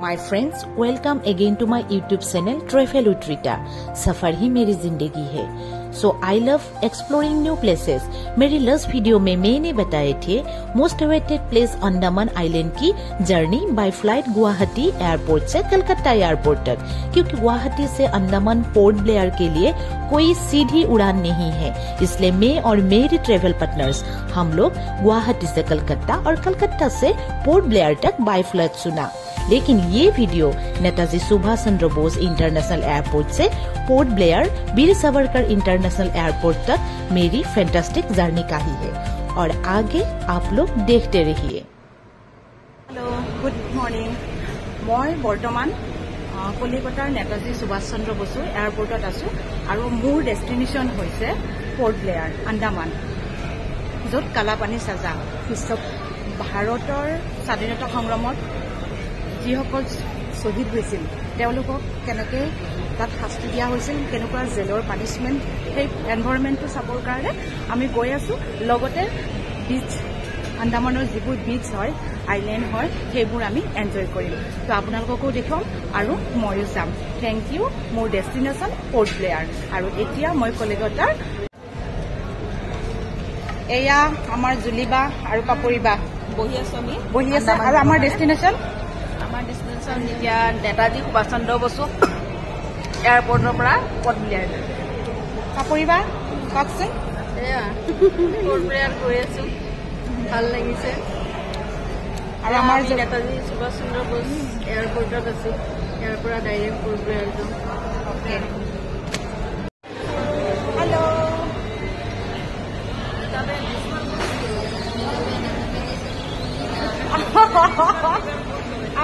My friends, welcome again to my YouTube channel Travel with Rita. सफर ही मेरी जिंदगी है. So I love exploring new places. मेरी last video में मैंने बताए थे most awaited place Andaman island की journey by flight Guwahati airport से कलकत्ता एयरपोर्ट तक, क्योंकि गुवाहाटी से अंडमान पोर्ट ब्लेयर के लिए कोई सीधी उड़ान नहीं है. इसलिए मैं और मेरी ट्रेवल पार्टनर्स हम लोग गुवाहाटी से कलकत्ता और कलकत्ता से पोर्ट ब्लेयर तक बाय फ्लाइट सुना. लेकिन ये video Netaji Subhash Chandra Bose international airport से port Blair Veer Savarkar international airport तक मेरी फैंटास्टिक जर्नी का ही है, और आगे आप लोग देखते रहिए. Hello, good morning. मैं बर्तमान कलिकतार नेताजी सुभाष चंद्र बोस एयरपोर्टत आसो और मोर डेस्टिनेशन होइसे पोर्ट ब्लेयर अंडमान, जत कालापानी साजा भारतर स्वाधीनता संग्रामत যিসকল শহীদ হৈছিল তেওঁলোকক কেনেকৈ তাত শাস্তি দিয়া হৈছিল, কেনেকুৱা জেলৰ পানিছমেণ্ট, সেই এনভাইৰনমেণ্টটো চাবৰ কাৰণে আমি গৈ আছো. লগতে বিচ আন্দামানৰ যিবোৰ বিচ হয়, আইলেণ্ড হয়, সেইবোৰ আমি এনজয় কৰিম. তো আপোনালোককো দেখুৱাম আৰু ময়ো যাম. Thank you. মোৰ ডেষ্টিনেশ্যন পোৰ্ট ব্লেয়াৰ. আৰু এতিয়া মই কলিকতাৰ এয়া আমাৰ জুলিবা আৰু পাপৰিবা বহি আছে. আৰু আমাৰ ডেষ্টিনেশ্যন এতিয়া নেতাজী সুভাষ চন্দ্ৰ বসু এয়াৰপৰ্টৰ পৰা পোৰ্ট ব্লেয়াৰ. কাপৰিবা কওকচোন. এয়া পোৰ্ট ব্লেয়াৰ গৈ আছো, ভাল লাগিছে. আৰু আমাৰ নেতাজী সুভাষ চন্দ্ৰ বস এয়াৰপৰ্টত আছো, ইয়াৰ পৰা ডাইৰেক্ট পোৰ্ট ব্লেয়াৰ যাম. Okay, hello'.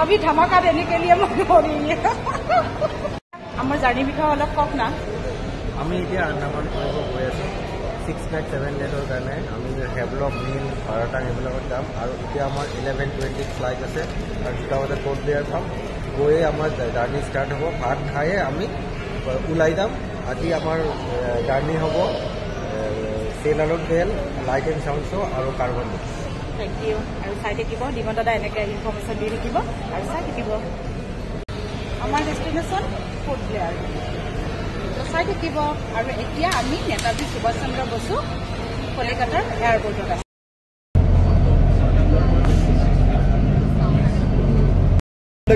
अभी धमाका देने के लिए मन हो रही है. আমার জার্নি বিষয়ে অলপ কওক না. আমি এতিয়া আন্দামান ফুৰিব গৈ আছোঁ. 6 নাইট 7 ডেজৰ কাৰণে আমি হেভলক মিল ভাড়াটাং এইবিলাকত যাম. আৰু এতিয়া আমাৰ 11:20 ফ্লাইট আছে আৰু 2টা বজাত পোৰ্ট ব্লেয়াৰ পাম. গৈয়ে আমাৰ জাৰ্নি ষ্টাৰ্ট হ'ব. ভাত খায়ে আমি ওলাই যাম. আজি আমাৰ জাৰ্নি হ'ব চেলালত বেল, লাইট এণ্ড চাউণ্ড শ্ব' আৰু কাৰ্বন বুক. Thank you. আৰু চাই থাকিব, দিগন্ত দাদা এনেকৈ ইনফৰ্মেশ্যন দি থাকিব আৰু চাই থাকিব. আমাৰ ডেষ্টিনেশ্যন পোৰ্ট ব্লেয়াৰ, চাই থাকিব. আৰু এতিয়া আমি নেতাজী সুভাষ চন্দ্ৰ বসু কলিকতাৰ এয়াৰপৰ্টত আছোঁ.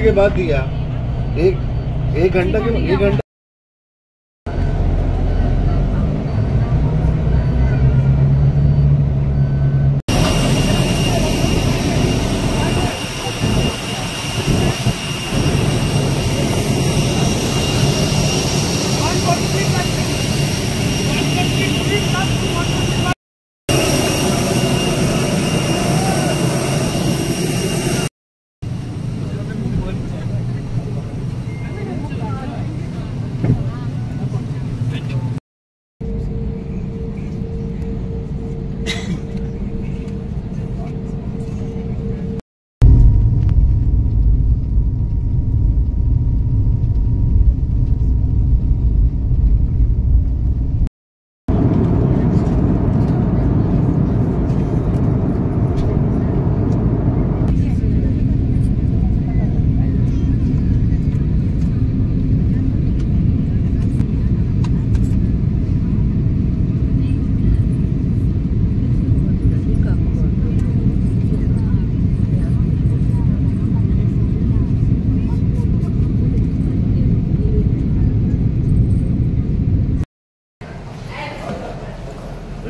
के बाद दिया एक घंटा के 1 घंटा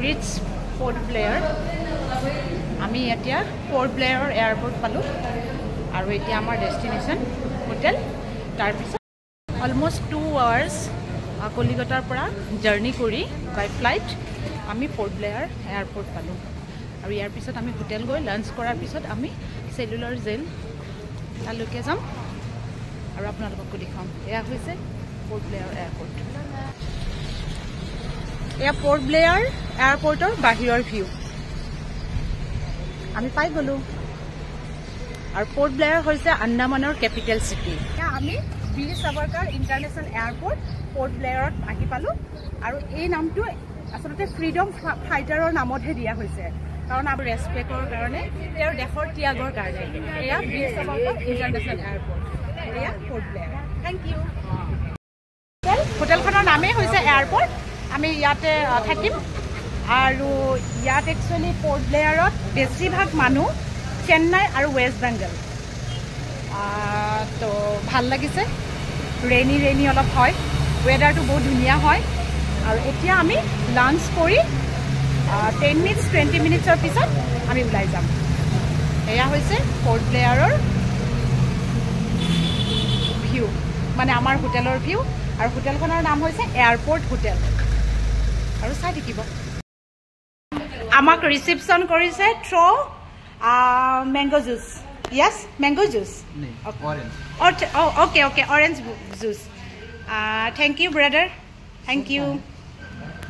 ৰিচ পোৰ্ট ব্লেয়াৰ. আমি এতিয়া পোৰ্ট ব্লেয়াৰৰ এয়াৰপৰ্ট পালোঁ আৰু এতিয়া আমাৰ ডেষ্টিনেশ্যন হোটেল. তাৰপিছত অলমষ্ট 2 আৱাৰ্ছ কলিকতাৰ পৰা জাৰ্ণি কৰি বাই ফ্লাইট আমি পোৰ্ট ব্লেয়াৰ এয়াৰপৰ্ট পালোঁ. আৰু ইয়াৰ পিছত আমি হোটেল গৈ লাঞ্চ কৰাৰ পিছত আমি চেলুলাৰ জেল তালৈকে যাম আৰু আপোনালোককো দেখাম. এয়া হৈছে পোৰ্ট ব্লেয়াৰ এয়াৰপৰ্ট. এয়া পোৰ্ট ব্লেয়াৰ এয়াৰপৰ্টৰ বাহিৰৰ ভিউ আমি পাই গ'লো. আৰু পোৰ্ট ব্লেয়াৰ হৈছে আন্দামানৰ কেপিটেল চিটি. আমি বীৰ সাৱৰকাৰ ইণ্টাৰনেশ্যনেল এয়াৰপৰ্ট পোৰ্ট ব্লেয়াৰত আহি পালোঁ. আৰু এই নামটো আচলতে ফ্ৰীডম ফাইটাৰৰ নামতহে দিয়া হৈছে, কাৰণ আমাৰ ৰেচপেক্টৰ কাৰণে, তেওঁৰ দেশৰ ত্যাগৰ কাৰণে. এয়া বীৰ সাৱৰকাৰ ইণ্টাৰনেশ্যনেল এয়াৰপৰ্ট. এয়া পোৰ্ট ব্লেয়াৰ থেংক ইউ হোটেলখনৰ নামেই হৈছে এয়াৰপৰ্ট আমি ইয়াতে থাকিম আৰু ইয়াত একচুৱেলি পোৰ্ট ব্লেয়াৰত বেছিভাগ মানুহ চেন্নাই আৰু ৱেষ্ট বেংগল তো ভাল লাগিছে ৰেইনি অলপ হয় ৱেডাৰটো বহুত ধুনীয়া হয় আৰু এতিয়া আমি লাঞ্চ কৰি 10 মিনিটছ 20 মিনিটছৰ পিছত আমি ওলাই যাম এয়া হৈছে পোৰ্ট ব্লেয়াৰৰ ভিউ মানে আমাৰ হোটেলৰ ভিউ আৰু হোটেলখনৰ নাম হৈছে এয়াৰপৰ্ট হোটেল আৰু চাই থাকিব আমাক ৰিসেপশন কৰিছে throw mango juice yes mango juice orange okay orange juice thank you brother thank you